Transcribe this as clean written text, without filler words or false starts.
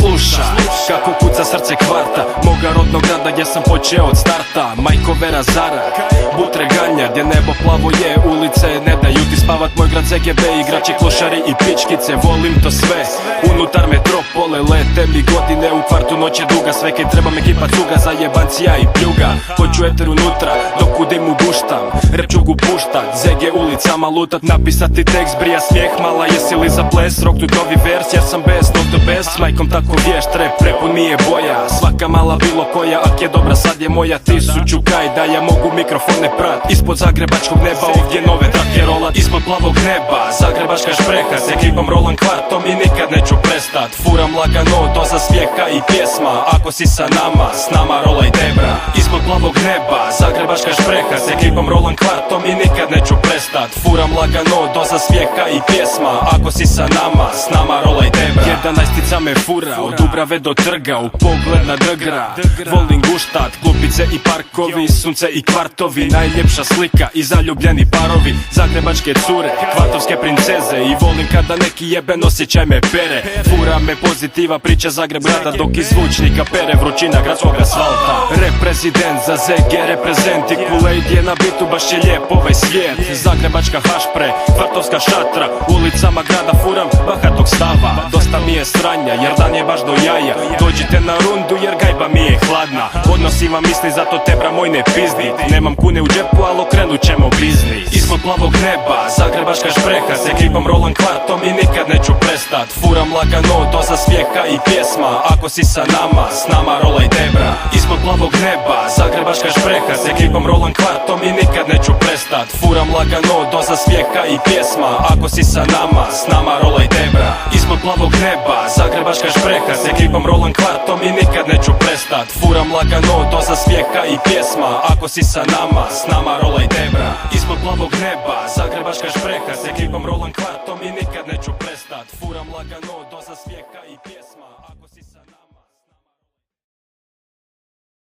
sluša kako kuca srce kvarta moga rodnog grada gdje sam počeo od starta. Majko Vera Zara, Butre Ganja, gdje nebo plavo je, ulice ne daju ti spavat. Moj grad ZGB, igrači, klošari i pičkice, volim to sve. Unutar metropole lete mi godine, u kvartu noć je duga, sve kaj trebam ekipa cuga, zajebancija i pljuga. Hoću eter unutra, dok u dimu guštam, rep ću gu puštat, ZG ulicama lutat, napisati tekst, brija smijeh, mala jesi li za ples, rok tu novi vers, jer sam best of the best. S majkom tako vješt, rep prepun mi je boja, svaka mala bilo koja, ak je dobra sad je moja. 1000 kaj da ja mogu mikrofone prat, ispod zagrebačkog neba ovdje nove trake rolat. Ispod plavog neba, zagrebačka špreha, s ekipom rolan kvartom i nikad neću prestat. Furam lagano, doza smijeha i pjesma, ako si sa nama, s nama rolaj debra. Ispod plavog neba, zagrebačka špreha, s ekipom rolan kvartom i nikad neću prestat. Furam lagano, doza smijeha i pjesma, ako si sa nama, s nama rolaj debra. 11-tica me fura, od Dubrave do trga, u pogled na drgra. Volim guštat, klupice i parkovi, sunce i kvartovi, najljepša slika i zaljubljeni parovi. Zagrebačke cure, kvartovske princeze, i volim kada neki jeben osjećaj me pere. Fura me pozitiva priča Zagreb grada, dok iz zvučnika pere vrućina gradskog asfalta. Reprezident za ZG reprezent i Kool-Aid je na bitu, baš je lijep ovaj svijet. Zagrebačka hašpre, kvartovska šatra, ulicama grada furam bahatog stava. Dosta mi je sranja jer dan je baš do jaja, dođite na rundu jer gajba mi je hladna. Odnosim vam misli, zato tebra moj ne pizdi, nemam kune u džepu, ali okrenut ćemo biznis. Ispod plavog neba, zagrebačka špreha, s ekipom rolan kvartom i nikad neću prestat. Furam lagano, doza smijeha i pjesma, ako si sa nama, s nama rolaj debra. Ispod plavog neba, zagrebačka špreha, s ekipom rolan kvartom i nikad neću prestat. Furam lagano, doza smijeha i pjesma, ako si sa nama, s nama rolaj debra. Ispod plavog neba, zagrebačka špreha, s ekipom rolan kvartom i nikad neću prestat. Furam lagano, doza smijeha i pjesma, ako si sa nama, s nama rolaj debra. Ispod plavog neba, zagrebačka špreha, s ekipom rolan kvartom i nikad neću prestat. Furam lagano, doza smijeha i pjesma.